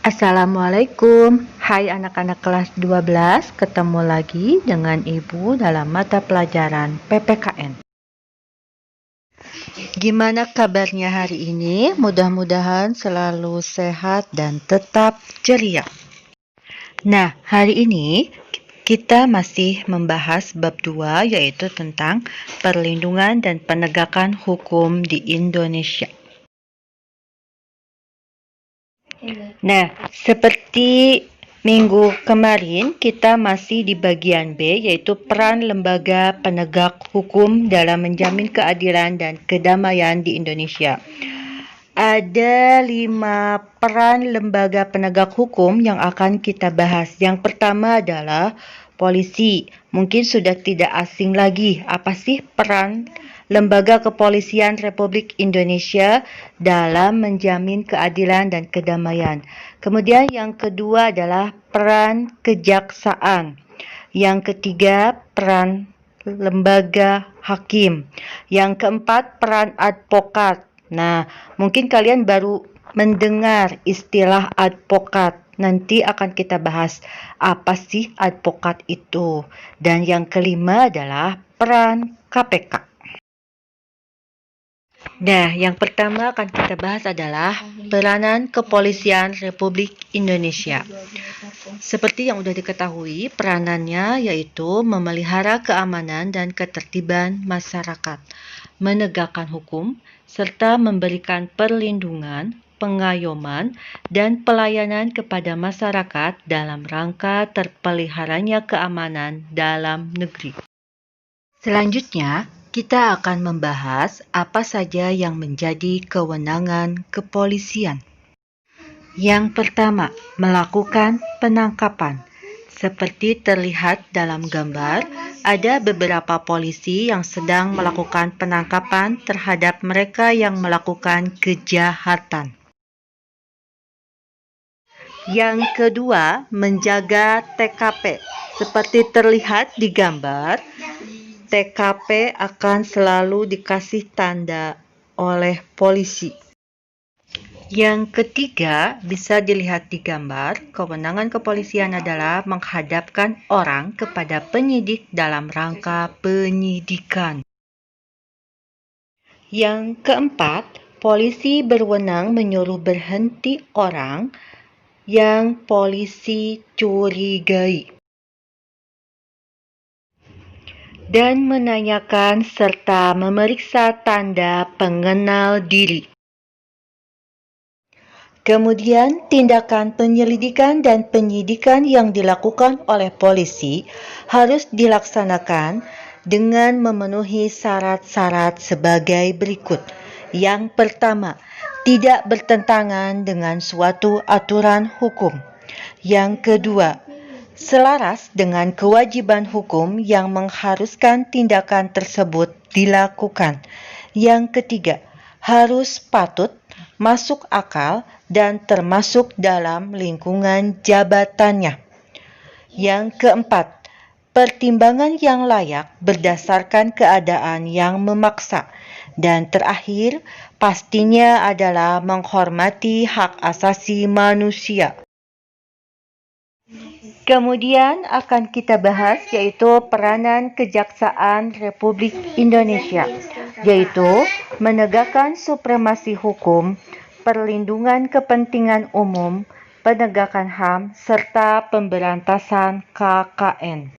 Assalamualaikum. Hai anak-anak kelas 12, ketemu lagi dengan Ibu dalam mata pelajaran PPKN. Gimana kabarnya hari ini? Mudah-mudahan selalu sehat dan tetap ceria. Nah, hari ini kita masih membahas bab 2, yaitu tentang perlindungan dan penegakan hukum di Indonesia. Nah, seperti minggu kemarin, kita masih di bagian B, yaitu peran lembaga penegak hukum dalam menjamin keadilan dan kedamaian di Indonesia. Ada 5 peran lembaga penegak hukum yang akan kita bahas. Yang pertama adalah polisi. Mungkin sudah tidak asing lagi, apa sih peran Lembaga Kepolisian Republik Indonesia dalam menjamin keadilan dan kedamaian. Kemudian yang kedua adalah peran kejaksaan. Yang ketiga, peran lembaga hakim. Yang keempat, peran advokat. Nah, mungkin kalian baru mendengar istilah advokat. Nanti akan kita bahas apa sih advokat itu. Dan yang kelima adalah peran KPK. Nah, yang pertama akan kita bahas adalah peranan Kepolisian Republik Indonesia. Seperti yang sudah diketahui, peranannya yaitu memelihara keamanan dan ketertiban masyarakat, menegakkan hukum, serta memberikan perlindungan, pengayoman, dan pelayanan kepada masyarakat dalam rangka terpeliharanya keamanan dalam negeri. Selanjutnya, kita akan membahas apa saja yang menjadi kewenangan kepolisian. Yang pertama, melakukan penangkapan. Seperti terlihat dalam gambar, ada beberapa polisi yang sedang melakukan penangkapan terhadap mereka yang melakukan kejahatan. Yang kedua, menjaga TKP. Seperti terlihat di gambar, TKP akan selalu dikasih tanda oleh polisi. Yang ketiga, bisa dilihat di gambar, kewenangan kepolisian adalah menghadapkan orang kepada penyidik dalam rangka penyidikan. Yang keempat, polisi berwenang menyuruh berhenti orang yang polisi curigai dan menanyakan serta memeriksa tanda pengenal diri. Kemudian, tindakan penyelidikan dan penyidikan yang dilakukan oleh polisi harus dilaksanakan dengan memenuhi syarat-syarat sebagai berikut. Yang pertama, tidak bertentangan dengan suatu aturan hukum. Yang kedua, selaras dengan kewajiban hukum yang mengharuskan tindakan tersebut dilakukan. Yang ketiga, harus patut, masuk akal, dan termasuk dalam lingkungan jabatannya. Yang keempat, pertimbangan yang layak berdasarkan keadaan yang memaksa. Dan terakhir, pastinya adalah menghormati hak asasi manusia. Kemudian akan kita bahas yaitu peranan Kejaksaan Republik Indonesia, yaitu menegakkan supremasi hukum, perlindungan kepentingan umum, penegakan HAM, serta pemberantasan KKN.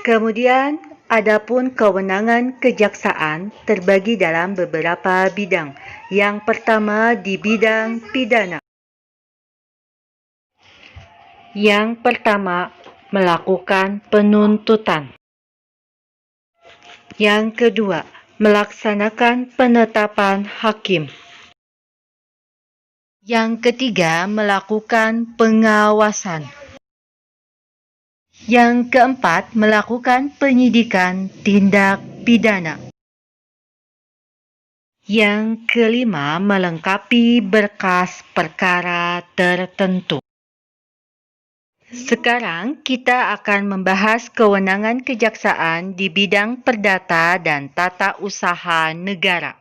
Kemudian, adapun kewenangan kejaksaan terbagi dalam beberapa bidang. Yang pertama di bidang pidana. Yang pertama, melakukan penuntutan. Yang kedua, melaksanakan penetapan hakim. Yang ketiga, melakukan pengawasan. Yang keempat, melakukan penyidikan tindak pidana. Yang kelima, melengkapi berkas perkara tertentu. Sekarang kita akan membahas kewenangan kejaksaan di bidang perdata dan tata usaha negara.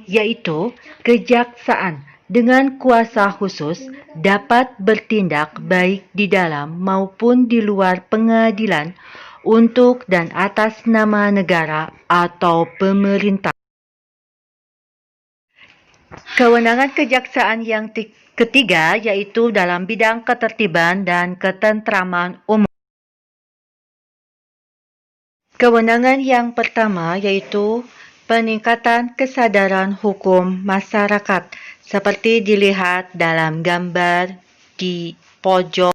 yaitu kejaksaan dengan kuasa khusus dapat bertindak baik di dalam maupun di luar pengadilan untuk dan atas nama negara atau pemerintah. Kewenangan kejaksaan yang ketiga yaitu dalam bidang ketertiban dan ketentraman umum. Kewenangan yang pertama yaitu peningkatan kesadaran hukum masyarakat seperti dilihat dalam gambar di pojok.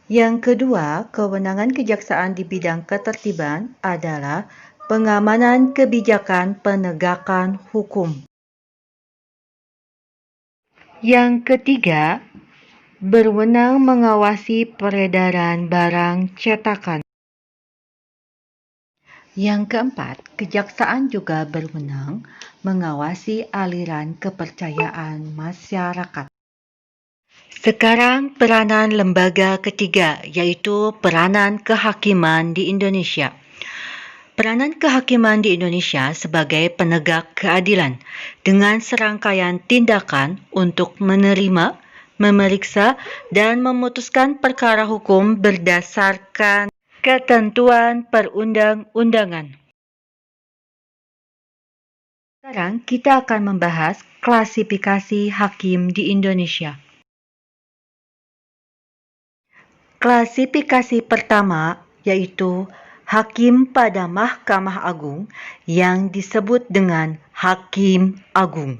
Yang kedua, kewenangan kejaksaan di bidang ketertiban adalah pengamanan kebijakan penegakan hukum. Yang ketiga, berwenang mengawasi peredaran barang cetakan. Yang keempat, kejaksaan juga berwenang mengawasi aliran kepercayaan masyarakat. Sekarang peranan lembaga ketiga, yaitu peranan kehakiman di Indonesia. Peranan kehakiman di Indonesia sebagai penegak keadilan dengan serangkaian tindakan untuk menerima, memeriksa, dan memutuskan perkara hukum berdasarkan ketentuan perundang-undangan. Sekarang kita akan membahas klasifikasi hakim di Indonesia. Klasifikasi pertama yaitu hakim pada Mahkamah Agung yang disebut dengan Hakim Agung.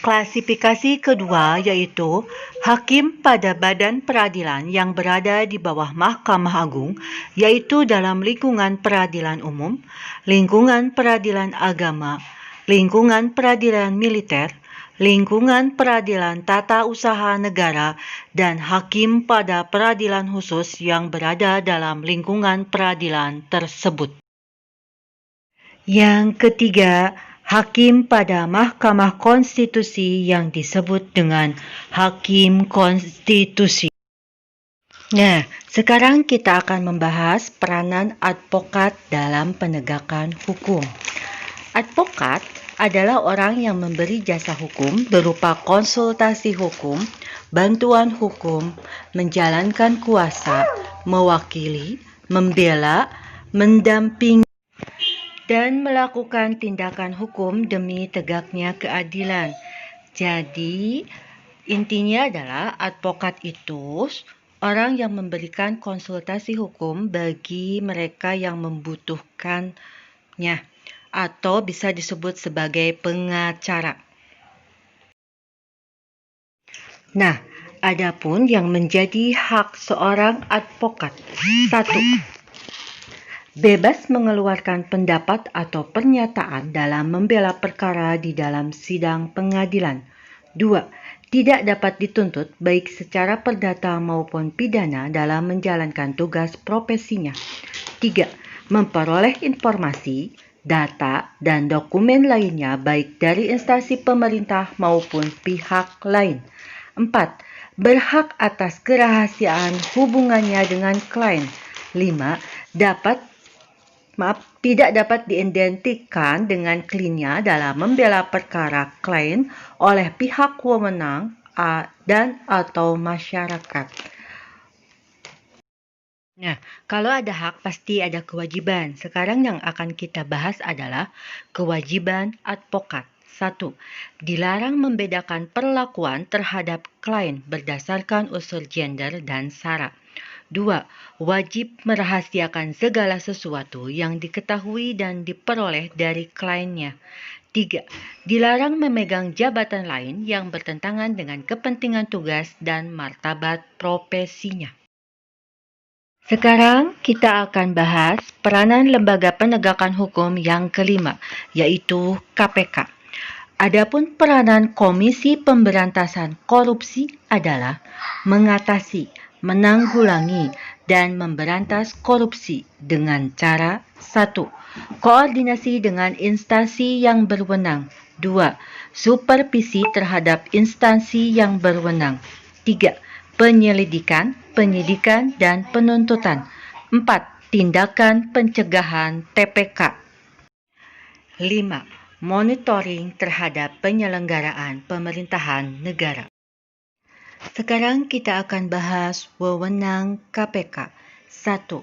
Klasifikasi kedua yaitu hakim pada badan peradilan yang berada di bawah Mahkamah Agung, yaitu dalam lingkungan peradilan umum, lingkungan peradilan agama, lingkungan peradilan militer, lingkungan peradilan tata usaha negara, dan hakim pada peradilan khusus yang berada dalam lingkungan peradilan tersebut. Yang ketiga, hakim pada Mahkamah Konstitusi yang disebut dengan Hakim Konstitusi. Nah, sekarang kita akan membahas peranan advokat dalam penegakan hukum. Advokat adalah orang yang memberi jasa hukum berupa konsultasi hukum, bantuan hukum, menjalankan kuasa, mewakili, membela, mendampingi, dan melakukan tindakan hukum demi tegaknya keadilan. Jadi, intinya adalah advokat itu orang yang memberikan konsultasi hukum bagi mereka yang membutuhkannya, atau bisa disebut sebagai pengacara. Nah, adapun yang menjadi hak seorang advokat. 1. Bebas mengeluarkan pendapat atau pernyataan dalam membela perkara di dalam sidang pengadilan. 2. Tidak dapat dituntut baik secara perdata maupun pidana dalam menjalankan tugas profesinya. 3. Memperoleh informasi, data, dan dokumen lainnya baik dari instansi pemerintah maupun pihak lain. 4. Berhak atas kerahasiaan hubungannya dengan klien. 5. Tidak dapat diidentikan dengan kliennya dalam membela perkara klien oleh pihak wewenang dan atau masyarakat. Nah, kalau ada hak pasti ada kewajiban. Sekarang yang akan kita bahas adalah kewajiban advokat. 1. Dilarang membedakan perlakuan terhadap klien berdasarkan unsur gender dan sara. 2. Wajib merahasiakan segala sesuatu yang diketahui dan diperoleh dari kliennya. 3. Dilarang memegang jabatan lain yang bertentangan dengan kepentingan tugas dan martabat profesinya. Sekarang kita akan bahas peranan lembaga penegakan hukum yang kelima, yaitu KPK. Adapun peranan Komisi Pemberantasan Korupsi adalah mengatasi, menanggulangi, dan memberantas korupsi dengan cara 1. Koordinasi dengan instansi yang berwenang. 2. Supervisi terhadap instansi yang berwenang. 3. Penyelidikan, penyidikan, dan penuntutan. 4. Tindakan pencegahan TPK. 5. Monitoring terhadap penyelenggaraan pemerintahan negara. Sekarang kita akan bahas wewenang KPK. 1.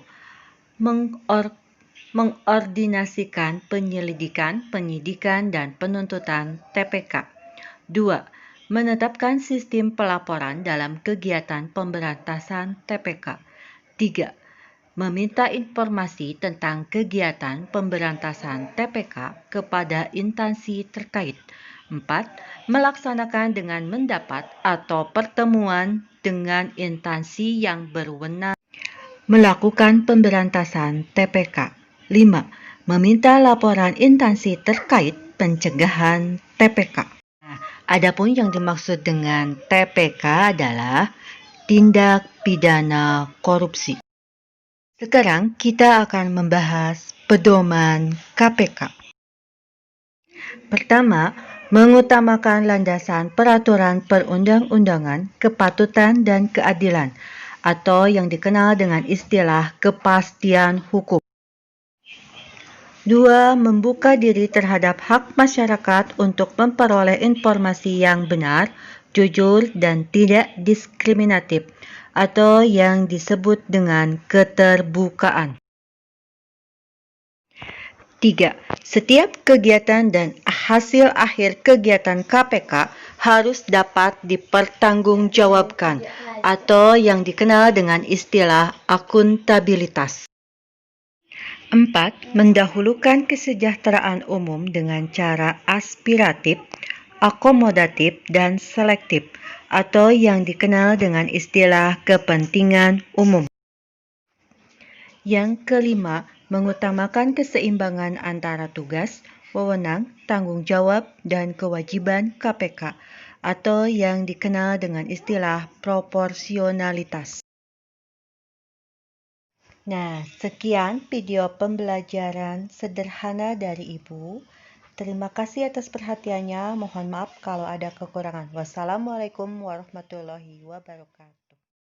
Mengordinasikan penyelidikan, penyidikan, dan penuntutan TPK. 2. Menetapkan sistem pelaporan dalam kegiatan pemberantasan TPK. 3. Meminta informasi tentang kegiatan pemberantasan TPK kepada instansi terkait. 4. Melaksanakan dengan mendapat atau pertemuan dengan instansi yang berwenang melakukan pemberantasan TPK. 5. Meminta laporan instansi terkait pencegahan TPK. Adapun yang dimaksud dengan TPK adalah tindak pidana korupsi. Sekarang kita akan membahas pedoman KPK. Pertama, mengutamakan landasan peraturan perundang-undangan, kepatutan, dan keadilan, atau yang dikenal dengan istilah kepastian hukum. 2. Membuka diri terhadap hak masyarakat untuk memperoleh informasi yang benar, jujur, dan tidak diskriminatif, atau yang disebut dengan keterbukaan. 3. Setiap kegiatan dan hasil akhir kegiatan KPK harus dapat dipertanggungjawabkan, atau yang dikenal dengan istilah akuntabilitas. 4. Mendahulukan kesejahteraan umum dengan cara aspiratif, akomodatif, dan selektif, atau yang dikenal dengan istilah kepentingan umum. Yang kelima, mengutamakan keseimbangan antara tugas, wewenang, tanggung jawab, dan kewajiban KPK, atau yang dikenal dengan istilah proporsionalitas. Nah, sekian video pembelajaran sederhana dari Ibu. Terima kasih atas perhatiannya. Mohon maaf kalau ada kekurangan. Wassalamualaikum warahmatullahi wabarakatuh.